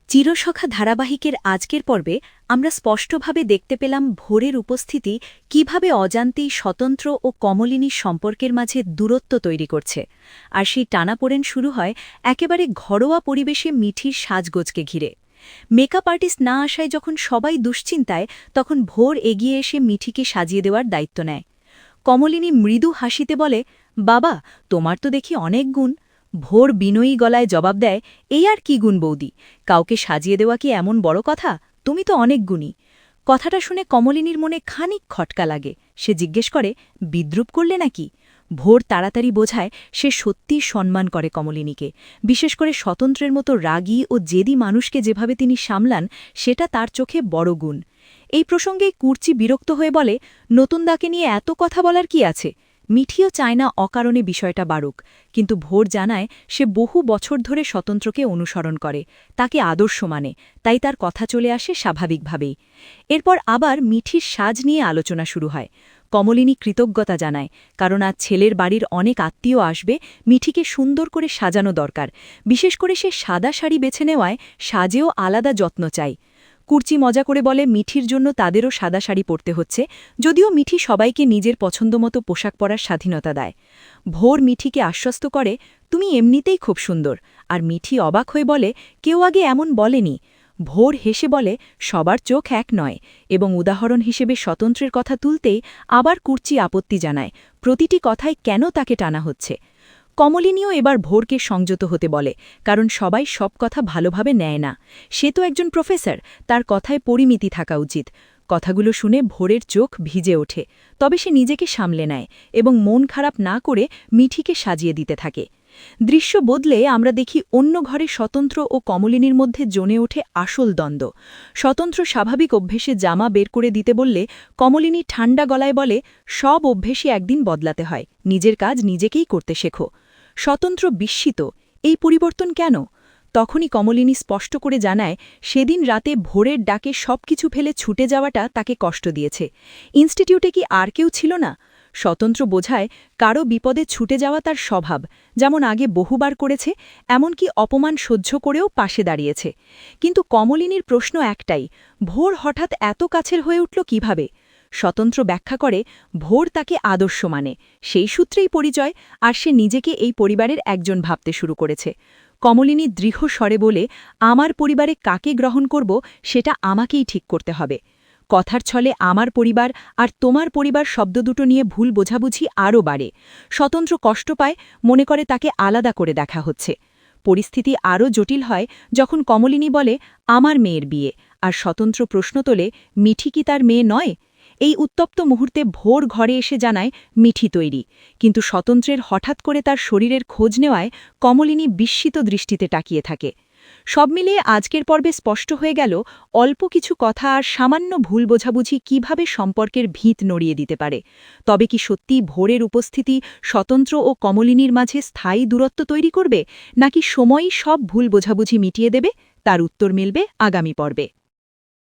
চিরসখা ধারাবাহিকের আজকের পর্বে আমরা স্পষ্টভাবে দেখতে পেলাম ভোরের উপস্থিতি কিভাবে অজান্তেই স্বতন্ত্র ও কমলিনীর সম্পর্কের মাঝে দূরত্ব তৈরি করছে আর সেই টানাপোড়েন শুরু হয় একেবারে ঘরোয়া পরিবেশে মিঠির সাজগোজকে ঘিরে। মেকআপ আর্টিস্ট না আসায় যখন সবাই দুশ্চিন্তায়, তখন ভোর এগিয়ে এসে মিঠিকে সাজিয়ে দেওয়ার দায়িত্ব নেয়। কমলিনী মৃদু হাসিতে বলে, বাবা, তোমার তো দেখি অনেক গুণ। ভোর বিনয়ী গলায় জবাব দেয়, এই আর কি গুণ বৌদি, কাউকে সাজিয়ে দেওয়া কি এমন বড় কথা? তুমি তো অনেক গুণী। কথাটা শুনে কমলিনীর মনে খানিক খটকা লাগে। সে জিজ্ঞেস করে, বিদ্রুপ করলে নাকি? ভোর তাড়াতাড়ি বোঝায় সে সত্যিই সম্মান করে কমলিনীকে, বিশেষ করে স্বতন্ত্রের মতো রাগী ও জেদি মানুষকে যেভাবে তিনি সামলান, সেটা তার চোখে বড় গুণ। এই প্রসঙ্গে কুর্চি বিরক্ত হয়ে বলে, নতুন দাকে নিয়ে এত কথা বলার কি আছে? মিঠিও চায় না অকারণে বিষয়টা বাড়ুক, কিন্তু ভোর জানায় সে বহু বছর ধরে স্বতন্ত্রকে অনুসরণ করে, তাকে আদর্শ মানে, তাই তার কথা চলে আসে স্বাভাবিকভাবেই। এরপর আবার মিঠির সাজ নিয়ে আলোচনা শুরু হয়। কমলিনী কৃতজ্ঞতা জানায়, কারণ আজ ছেলের বাড়ির অনেক আত্মীয় আসবে, মিঠিকে সুন্দর করে সাজানো দরকার, বিশেষ করে সে সাদা শাড়ি বেছে নেওয়ায় সাজেও আলাদা যত্ন চাই। কুর্চি মজা করে বলে মিঠির জন্য তাদেরও সাদা শাড়ি পরতে হচ্ছে, যদিও মিঠি সবাইকে নিজের পছন্দমতো পোশাক পরার স্বাধীনতা দেয়। ভোর মিঠিকে আশ্বস্ত করে, তুমি এমনিতেই খুব সুন্দর, আর মিঠি অবাক হয়ে বলে, কেউ আগে এমন বলেনি। ভোর হেসে বলে, সবার চোখ এক নয়, এবং উদাহরণ হিসেবে স্বতন্ত্রের কথা তুলতেই আবার কুর্চি আপত্তি জানায়, প্রতিটি কথায় কেন তাকে টানা হচ্ছে। কমলিনীও এবার ভোরকে সংযত হতে বলে, কারণ সবাই সব কথা ভালোভাবে নেয় না। সে তো একজন প্রফেসর, তার কথায় পরিমিতি থাকা উচিত। কথাগুলো শুনে ভোরের চোখ ভিজে ওঠে, তবে সে নিজেকে সামলে নেয় এবং মন খারাপ না করে মিঠিকে সাজিয়ে দিতে থাকে। দৃশ্য বদলে আমরা দেখি অন্য ঘরে স্বতন্ত্র ও কমলিনীর মধ্যে জমে ওঠে আসল দ্বন্দ্ব। স্বতন্ত্র স্বাভাবিক অভ্যেসে জামা বের করে দিতে বললে কমলিনী ঠান্ডা গলায় বলে, সব অভ্যেসই একদিন বদলাতে হয়, নিজের কাজ নিজেকেই করতে শেখো। স্বতন্ত্র বিস্মিত, এই পরিবর্তন কেন? তখনই কমলিনী স্পষ্ট করে জানায়, সেদিন রাতে ভোরের ডাকে সবকিছু ফেলে ছুটে যাওয়াটা তাকে কষ্ট দিয়েছে। ইনস্টিটিউটে কি আর কেউ ছিল না? স্বতন্ত্র বোঝায়, কারো বিপদে ছুটে যাওয়া তার স্বভাব, যেমন আগে বহুবার করেছে, এমনকি অপমান সহ্য করেও পাশে দাঁড়িয়েছে। কিন্তু কমলিনীর প্রশ্ন একটাই, ভোর হঠাৎ এত কাছের হয়ে উঠল কিভাবে? স্বতন্ত্র ব্যাখ্যা করে, ভোর তাকে আদর্শ মানে, সেই সূত্রেই পরিচয়, আর সে নিজেকে এই পরিবারের একজন ভাবতে শুরু করেছে। কমলিনী দৃঢ় স্বরে বলে, আমার পরিবারে কাকে গ্রহণ করব সেটা আমাকেই ঠিক করতে হবে। কথার ছলে আমার পরিবার আর তোমার পরিবার শব্দ দুটো নিয়ে ভুল বোঝাবুঝি আরও বাড়ে। স্বতন্ত্র কষ্ট পায়, মনে করে তাকে আলাদা করে দেখা হচ্ছে। পরিস্থিতি আরও জটিল হয় যখন কমলিনী বলে, আমার মেয়ের বিয়ে, আর স্বতন্ত্র প্রশ্ন তোলে, মিঠি কি তার মেয়ে নয়? এই উত্তপ্ত মুহূর্তে ভোর ঘরে এসে জানায়, মিঠি তৈরি, কিন্তু স্বতন্ত্রের হঠাৎ করে তার শরীরের খোঁজ নেওয়ায় কমলিনী বিস্মিত দৃষ্টিতে তাকিয়ে থাকে। সব মিলিয়ে আজকের পর্বে স্পষ্ট হয়ে গেল, অল্প কিছু কথা আর সামান্য ভুল বোঝাবুঝি কিভাবে সম্পর্কের ভিত নড়িয়ে দিতে পারে। তবে কি সত্যি ভোরের উপস্থিতি স্বতন্ত্র ও কমলিনীর মাঝে স্থায়ী দূরত্ব তৈরি করবে, নাকি সময়ই সব ভুল বোঝাবুঝি মিটিয়ে দেবে? তার উত্তর মিলবে আগামী পর্বে।